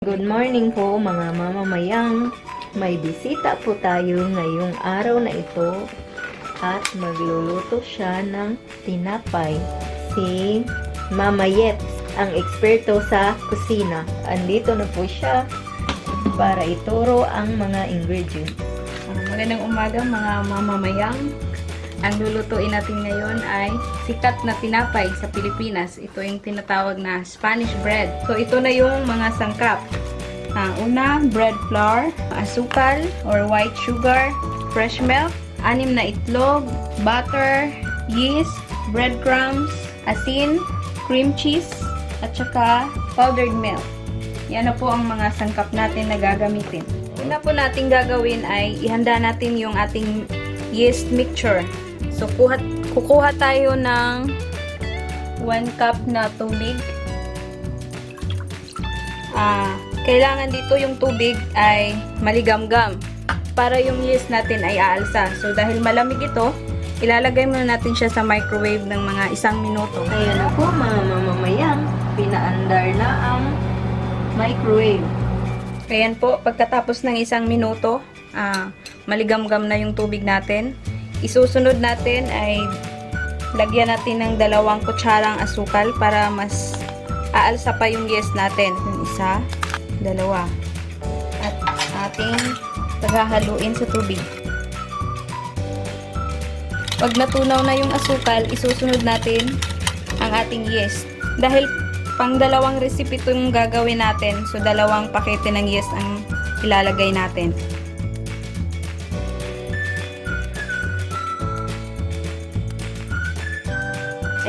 Good morning po mga mamamayang. May bisita po tayo ngayong araw na ito at magluluto siya ng tinapay. Si Mama Yeps, ang eksperto sa kusina. Andito na po siya para ituro ang mga ingredients. Magandang umaga mga mamamayang. Ang lulutuin natin ngayon ay sikat na tinapay sa Pilipinas. Ito yung tinatawag na Spanish bread. So ito na yung mga sangkap. Una, bread flour, asukal or white sugar, fresh milk, 6 na itlog, butter, yeast, breadcrumbs, asin, cream cheese, at saka powdered milk. Yan na po ang mga sangkap natin na gagamitin. Una po natin gagawin ay ihanda natin yung ating yeast mixture. So, kukuha tayo ng 1 cup na tubig. Kailangan dito yung tubig ay maligamgam para yung yeast natin ay aalsa. So, dahil malamig ito, ilalagay muna natin siya sa microwave ng mga 1 minuto. Ayan na po mga mamamayang, pinaandar na ang microwave. Ayan po, pagkatapos ng 1 minuto, maligamgam na yung tubig natin. Isusunod natin ay lagyan natin ng 2 kutsarang asukal para mas aalsa pa yung yeast natin. Yung 1, 2. At ating paghahaluin sa tubig. Pag natunaw na yung asukal, isusunod natin ang ating yeast. Dahil pang 2 recipe itong gagawin natin, so 2 pakete ng yeast ang ilalagay natin.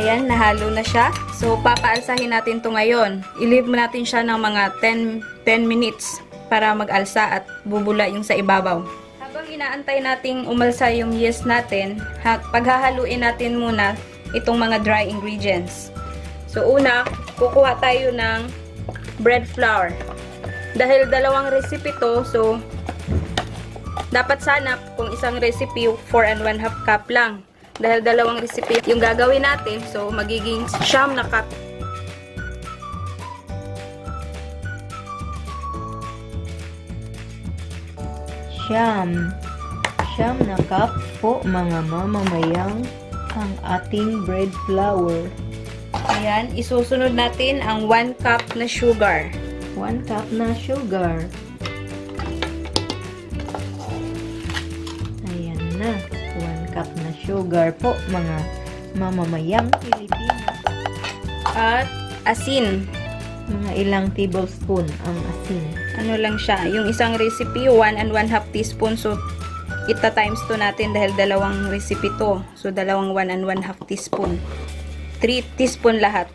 Ayan, nahalo na siya. So, papaalsahin natin to ngayon. I-leave natin siya ng mga 10 minutes para mag-alsa at bubula yung sa ibabaw. Habang inaantay nating umalsa yung yeast natin, paghahaluin natin muna itong mga dry ingredients. So, una, kukuha tayo ng bread flour. Dahil 2 recipe to, so, dapat sana kung 1 recipe, 4 1/2 cup lang. Dahil 2 recipe yung gagawin natin, so magiging 9 na cup. Siyam na cup po mga mamamayang ang ating bread flour. Ayan, isusunod natin ang 1 cup na sugar. 1 cup na sugar. Ayan na. 1 cup na sugar po mga mamamayang Pilipino. At asin. Mga ilang tablespoon ang asin. Ano lang siya, yung 1 recipe, 1 1/2 teaspoon. So, ita-times to natin dahil 2 recipe to. So, 2 1 1/2 teaspoon. 3 teaspoon lahat.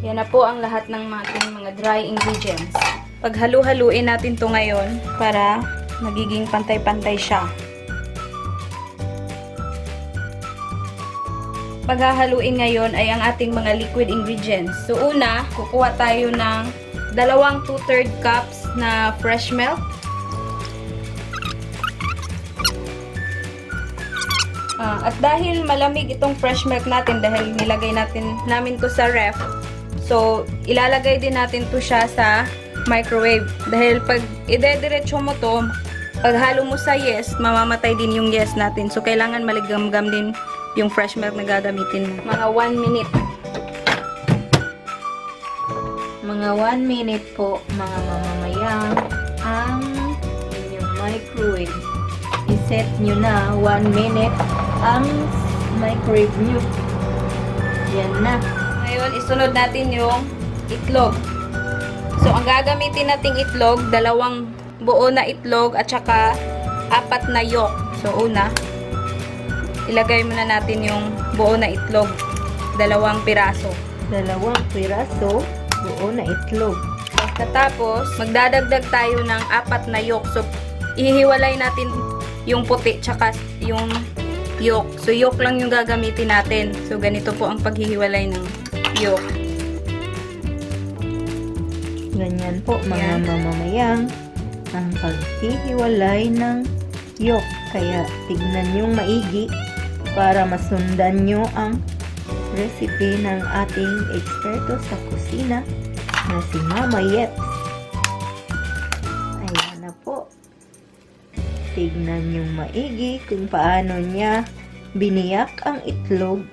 Yan na po ang lahat ng mga dry ingredients. Paghalu-haluin natin to ngayon para magiging pantay-pantay siya. Paghahaluin ngayon ay ang ating mga liquid ingredients. So, una, kukuha tayo ng 2 2/3 cups na fresh milk. At dahil malamig itong fresh milk natin, dahil nilagay namin to sa ref, so, ilalagay din natin to siya sa microwave. Dahil pag idediretso mo to, paghalo mo sa yeast, mamamatay din yung yeast natin. So, kailangan maligamgam din yung fresh milk na gagamitin mo. Mga 1 minute. Mga 1 minute po mga mamamayang ang inyong microwave. I-set nyo na 1 minute ang microwave nyo. Yan na. Ngayon, isunod natin yung itlog. So, ang gagamitin nating itlog, 2 buo na itlog at saka 4 na yolk. So, una, ilagay muna natin yung buo na itlog. 2 piraso. 2 piraso buo na itlog. Pagkatapos, magdadagdag tayo ng 4 na yolk. So, ihiwalay natin yung puti tsaka yung yolk. So, yolk lang yung gagamitin natin. So, ganito po ang paghihiwalay ng yolk. Ganyan po mga mamamayang ang paghihiwalay ng yolk. Kaya tignan nyong maigi para masundan nyo ang recipe ng ating eksperto sa kusina na si Mama Yeps. Ayan na po. Tignan niyong maigi kung paano niya biniyak ang itlog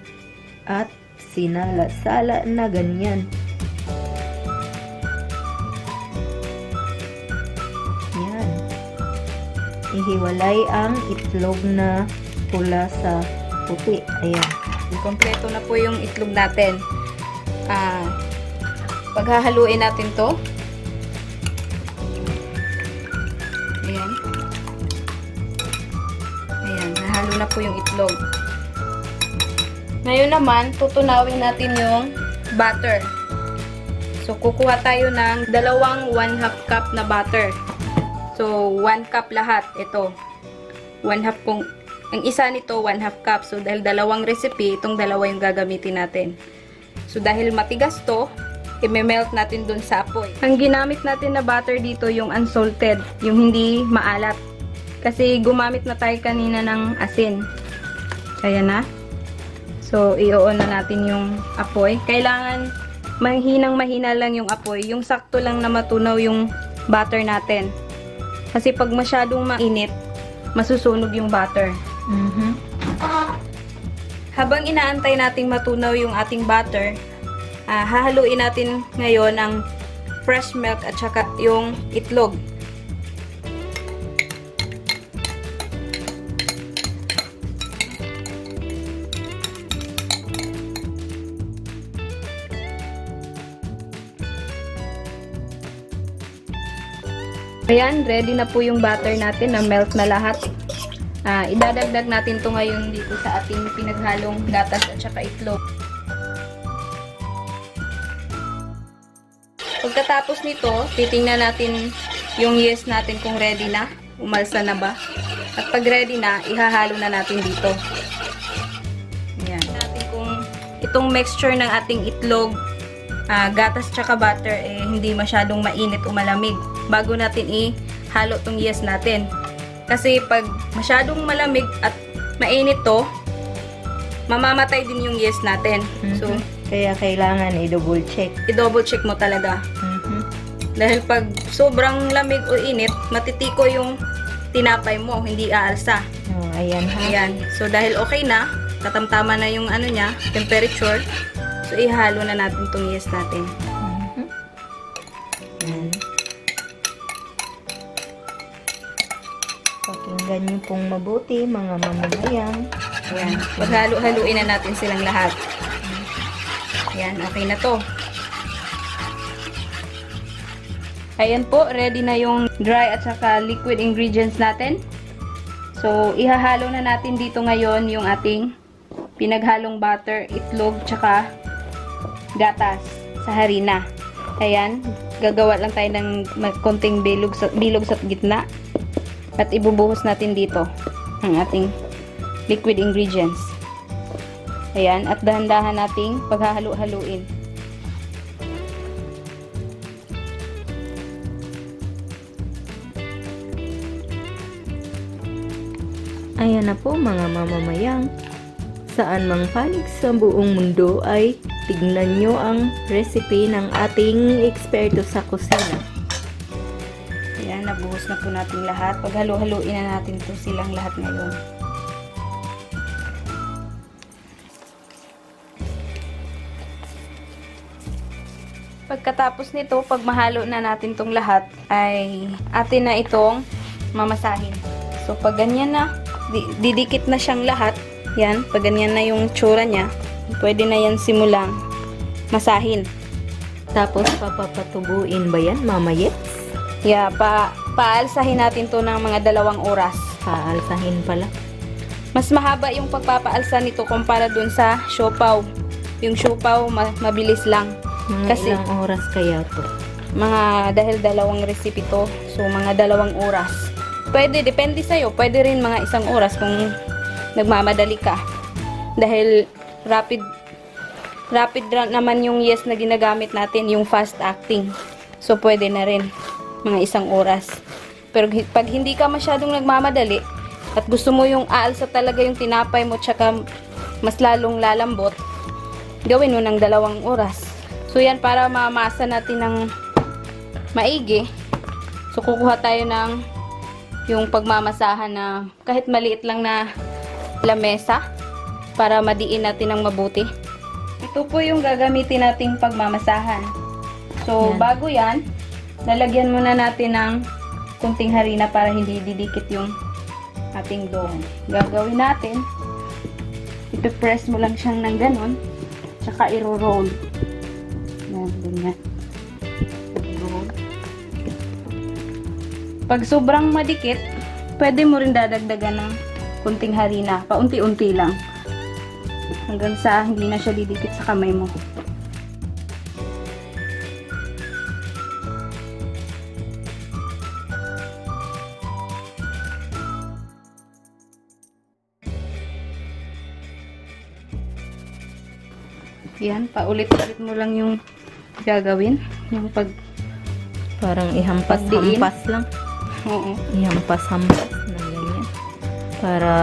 at sinala-sala na ganyan. Yan. Ihiwalay ang itlog na pula sa puti. Ayan. Kompleto na po yung itlog natin. Paghahaluin natin to. Ayan. Ayan, nahalo na po yung itlog. Ngayon naman, tutunawin natin yung butter. So, kukuha tayo ng dalawang 1/2 cup na butter. So, 1 cup lahat. Ito. 1/2 kung ang isa nito, 1/2 cup. So, dahil dalawang recipe, itong dalawa yung gagamitin natin. So, dahil matigas to, i-melt natin dun sa apoy. Ang ginamit natin na butter dito, yung unsalted, yung hindi maalat. Kasi gumamit na tayo kanina ng asin. Ayan na. So, i-on na natin yung apoy. Kailangan mahinang-mahina lang yung apoy. Yung sakto lang na matunaw yung butter natin. Kasi pag masyadong mainit, masusunog yung butter. Habang inaantay nating matunaw yung ating butter, hahaluin natin ngayon ang fresh milk at saka yung itlog. Ayan, ready na po yung butter natin na melt na lahat. Idadagdag natin to ngayon dito sa ating pinaghalong gatas at saka itlog. Pagkatapos nito, titingnan natin yung yeast natin kung ready na, umalsa na ba. At pag ready na, ihahalo na natin dito. Ayan. Natin kung itong mixture ng ating itlog, gatas tsaka butter, hindi masyadong mainit o malamig bago natin ihalo tong yeast natin. Kasi pag masyadong malamig at mainit to, mamamatay din yung yeast natin. So, kaya kailangan i-double check. I-double check mo talaga. Dahil pag sobrang lamig o init, matitiko yung tinapay mo, hindi aalsa. Oh, ayan ha. Ayan. So, dahil okay na, katamtama na yung ano niya, temperature, so ihalo na natin tong yeast natin. Ayan. Pakinggan niyo pong mabuti, mga mamamayang. Ayan. Paghalo-haluin na natin silang lahat. Ayan, okay na to. Ayan po, ready na yung dry at saka liquid ingredients natin. So, ihahalo na natin dito ngayon yung ating pinaghalong butter, itlog, tsaka gatas sa harina. Ayan, gagawa lang tayo ng konting bilog sa gitna. At ibubuhos natin dito ang ating liquid ingredients. Ayan, at dahan-dahan nating paghahalo-haluin. Ayan na po mga mamamayang. Saan mang panig sa buong mundo ay tignan nyo ang recipe ng ating eksperto sa kusina. Ayan, nabuhos na po natin lahat. Paghalo-haluin na natin po silang lahat ngayon. Pagkatapos nito, pag mahalo na natin tong lahat, ay atin na itong mamasahin. So, pag ganyan na, didikit na siyang lahat. Yan, pag ganyan na yung tsura niya, pwede na yan simulang masahin. Tapos papapatubuin ba yan, Mama Yeps? Yeah, paalsahin natin to ng mga 2 oras. Paalsahin pala. Mas mahaba yung pagpapaalsa nito kumpara dun sa siopaw. Yung siopaw, mabilis lang. Mga Kasi, ilang oras kaya to? dahil 2 recipe to, so mga 2 oras. Pwede, depende sa'yo. Pwede rin mga 1 oras kung nagmamadali ka. Dahil rapid naman yung yeast na ginagamit natin, yung fast acting. So, pwede na rin mga 1 oras. Pero pag hindi ka masyadong nagmamadali at gusto mo yung aalsa talaga yung tinapay mo tsaka mas lalong lalambot, gawin mo ng 2 oras. So yan, para mamasa natin ng maigi. So kukuha tayo ng yung pagmamasahan na kahit maliit lang na lamesa para madiin natin ng mabuti. Ito po yung gagamitin nating pagmamasahan. So Yan. bago yan, lalagyan muna natin ng kunting harina para hindi didikit yung ating dough. Gagawin natin, ipipress mo lang siyang ng ganon, tsaka iro-roll. Yan, ganyan. Roll. Pag sobrang madikit, pwede mo rin dadagdagan ng kunting harina. Paunti-unti lang. Hanggang sa hindi na siya didikit sa kamay mo. Yan, paulit-ulit mo lang yung gagawin. Yung pag Parang Pagdiin. ihampas-hampas lang. oo. Ihampas-hampas na ganyan. Para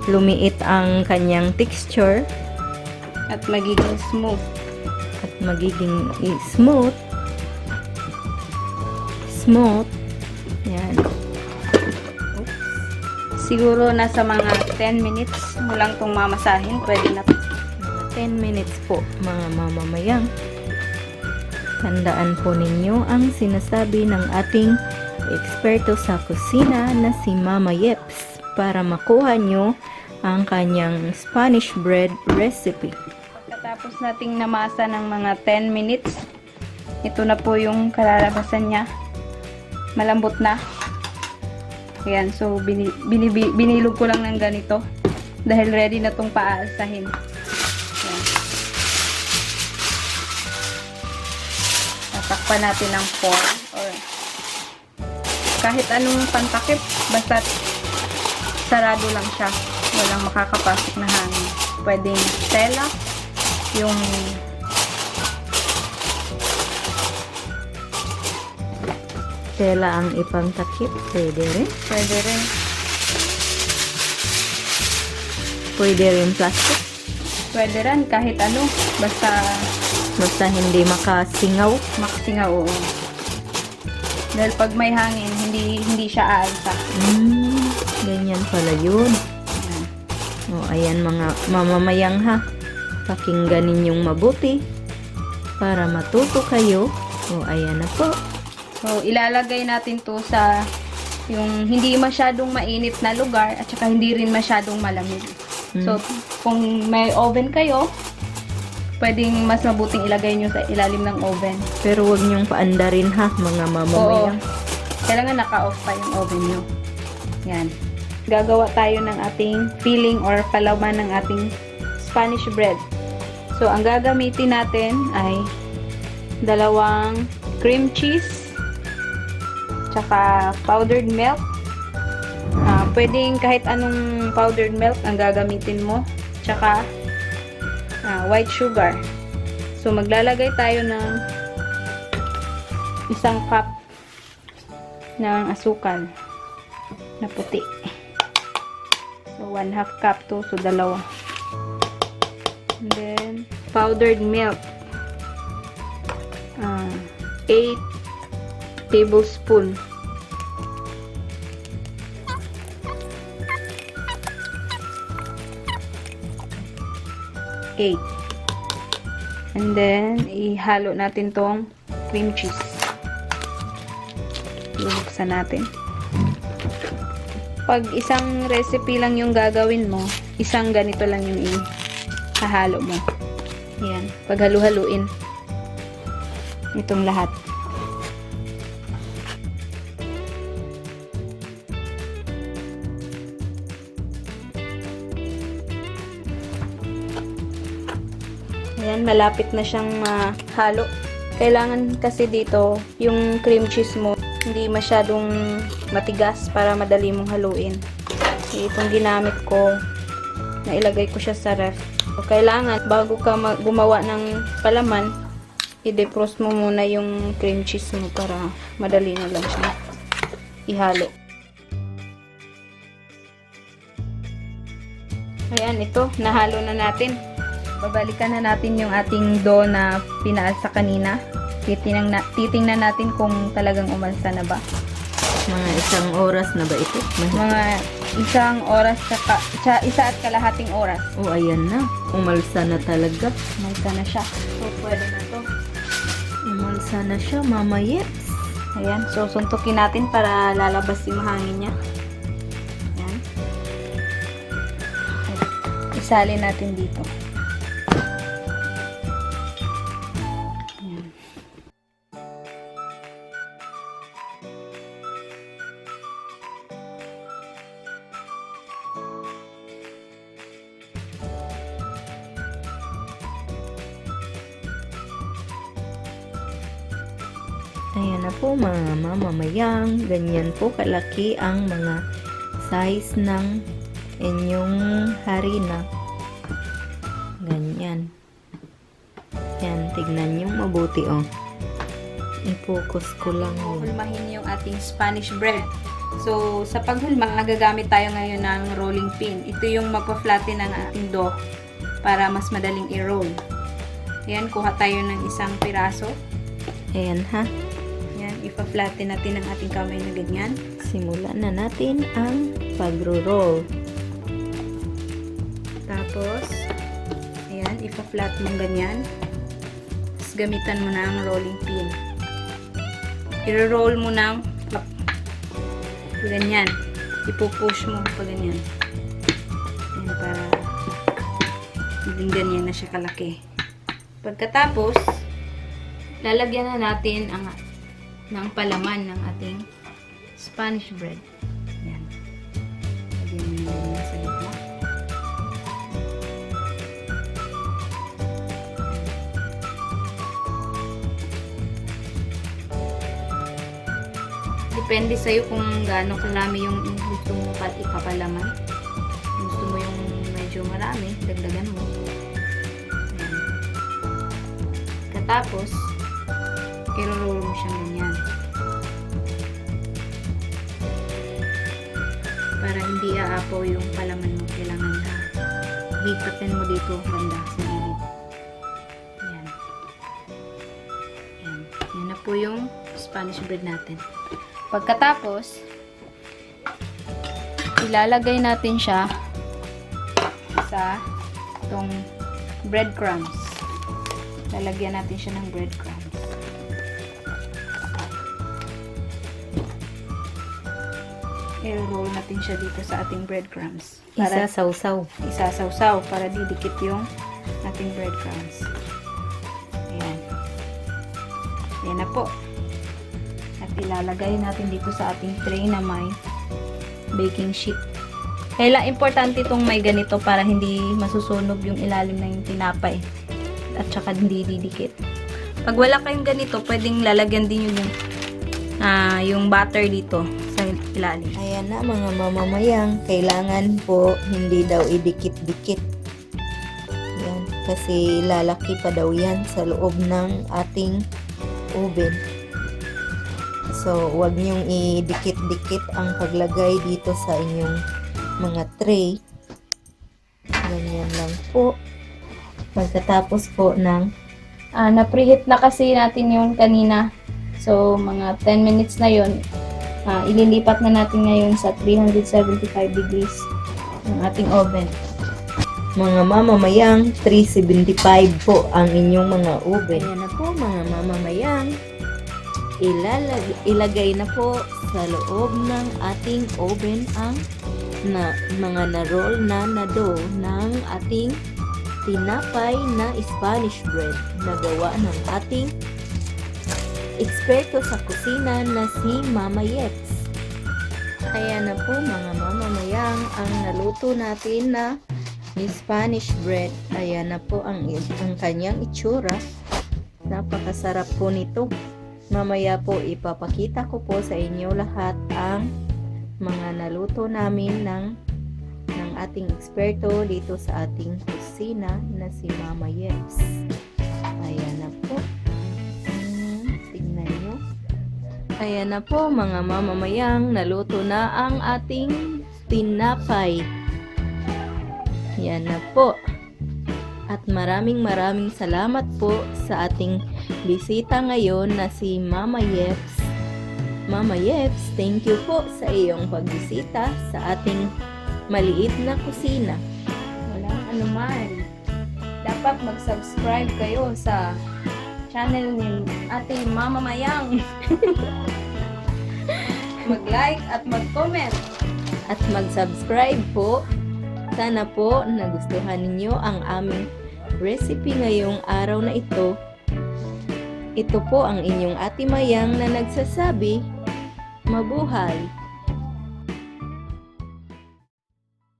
lumiit ang kanyang texture At magiging smooth. at magiging smooth. Smooth. Yan. Siguro nasa mga 10 minutes mo lang itong mamasahin. Pwede na. Mga 10 minutes po, mga mamamayang. Tandaan po ninyo ang sinasabi ng ating eksperto sa kusina na si Mama Yeps para makuha nyo ang kanyang Spanish bread recipe. Pagkatapos nating namasa ng mga 10 minutes, ito na po yung kalalabasan niya. Malambot na. Ayan, so binilog ko lang ng ganito dahil ready na tong paalsahin. Ayan. Tatakpan natin ng foil or kahit anong pantakip, basta sarado lang siya. Walang makakapasok na hangin. Pwedeng tela, yung Tela ang ipangtakip, pwede rin. pwede rin. Pwede rin plastic, Pwede rin kahit ano, basta basta hindi makasingaw. maksinga, oo. Dahil pag may hangin, hindi siya aalsa. Ganyan pala yun. Ayan. O, ayan mga mamamayang ha. Pakinggan ninyong mabuti para matuto kayo. O, ayan na po. So, ilalagay natin to sa yung hindi masyadong mainit na lugar at saka hindi rin masyadong malamig. So, kung may oven kayo, pwedeng mas mabuting ilagay nyo sa ilalim ng oven. Pero wag niyong paandarin ha, mga mamamayang. Kailangan naka-off pa yung oven nyo. Yan. Gagawa tayo ng ating filling or palaman ng ating Spanish bread. So, ang gagamitin natin ay 2 cream cheese tsaka powdered milk. Pwedeng kahit anong powdered milk ang gagamitin mo. Tsaka white sugar. So, maglalagay tayo ng 1 cup ng asukal na puti. So, 1/2 cup to. So, 2. And then, powdered milk. 8 tablespoon. And then, ihalo natin tong cream cheese. Bubuksan natin. Pag isang recipe lang yung gagawin mo, isang ganito lang yung ihahalo mo. Ayan. Pag halu-haluin itong lahat. Ayan, malapit na siyang halo. Kailangan kasi dito, yung cream cheese mo, hindi masyadong matigas para madali mong haluin. Itong ginamit ko, nailagay ko siya sa ref. So, kailangan, bago ka gumawa ng palaman, i-defrost mo muna yung cream cheese mo para madali na lang siya ihalo. Ayan, ito, nahalo na natin. Babalikan na natin yung ating dough na pinaalsa kanina. Titingnan natin kung talagang umalsa na ba. Mga isang oras na ba ito? Mga isang oras isa at kalahating oras. Oh, ayan na. Umalsa na talaga. Umalsa na siya. So, pwede na to. Umalsa na siya, Mama Yeps. Ayan. So, suntukin natin para lalabas yung hangin niya. Ayan. Isalin natin dito. Ayan. Ayan na po mga mamamayang, ganyan po kalaki ang mga size ng inyong harina. Ganyan. Yan, tignan nyo mabuti oh. I-focus ko lang yun. Hulmahin yung ating Spanish bread. So, sa paghulma, gagamit tayo ngayon ng rolling pin. Ito yung magpa-flatten ng ating dough para mas madaling i-roll. Ayan, kuha tayo ng isang piraso. Ayan ha. Ayan, ipa-flatten natin ang ating kamay na ganyan. Simulan na natin ang pagro-roll. Tapos, ayan, ipa-flat mong ganyan. Tapos, gamitan mo na ang rolling pin. I-roll mo ng ganyan. Ipupush mo pa ganyan. Ayan, para maging ganyan na siya kalaki. Pagkatapos, lalagyan na natin ng palaman ng ating Spanish bread. Ayan. Lagyan mo na yan sa gitna. Depende sa'yo kung gaano karami yung gusto mo ipapalaman. Kung gusto mo yung medyo marami, dagdagan mo. Ayan. Katapos, i-roll mo siyang ganyan. Para hindi aapaw yung palaman mo. Kailangan na higpatan mo dito banda sa gilid. Ayan. Ayan. Yan na po yung Spanish bread natin. Pagkatapos, ilalagay natin siya sa itong breadcrumbs. Lalagyan natin siya ng breadcrumbs. I-roll natin siya dito sa ating breadcrumbs. Isasawsaw. Isasawsaw para didikit yung ating breadcrumbs. Ayan. Ayan na po. At ilalagay natin dito sa ating tray na may baking sheet. Kailangan importante itong may ganito para hindi masusunog yung ilalim ng tinapay. At saka hindi didikit. Pag wala kayong ganito, pwedeng lalagyan din yung butter dito sa ilalim. Ayan na mga mamamayang, kailangan po hindi daw idikit-dikit. Yan, kasi lalaki pa daw yan sa loob ng ating oven. So, huwag niyong idikit-dikit ang paglagay dito sa inyong mga tray. Ganyan lang po. Pagkatapos po ng Na-preheat na kasi natin yun kanina. So, mga 10 minutes na yun. Ililipat na natin ngayon sa 375 degrees ng ating oven. mga mamamayang, 375 po ang inyong mga oven. Ayan na po mga mamamayang. Ilagay na po sa loob ng ating oven ang mga na-roll na dough ng ating tinapay na Spanish bread na gawa ng ating eksperto sa kusina na si Mama Yeps. Ayan na po mga mamamayang ang naluto natin na Spanish bread. Ayan na po ang kanyang itsura. Napakasarap po nito. Mamaya po ipapakita ko po sa inyo lahat ang mga naluto namin ng ating eksperto dito sa ating kusina na si Mama Yeps. Ayan na po. Tignan nyo. Ayan na po mga mamamayang, naluto na ang ating tinapay. Yan na po. At maraming salamat po sa ating bisita ngayon na si Mama Yeps. Mama Yeps, thank you po sa iyong pagbisita sa ating maliit na kusina. Walang anuman. Dapat mag-subscribe kayo sa channel ni Ate Mama Mayang. Mag-like at mag-comment. At mag-subscribe po. Sana po nagustuhan ninyo ang aming recipe ngayong araw na ito. Ito po ang inyong Ate Mayang na nagsasabi, mabuhay!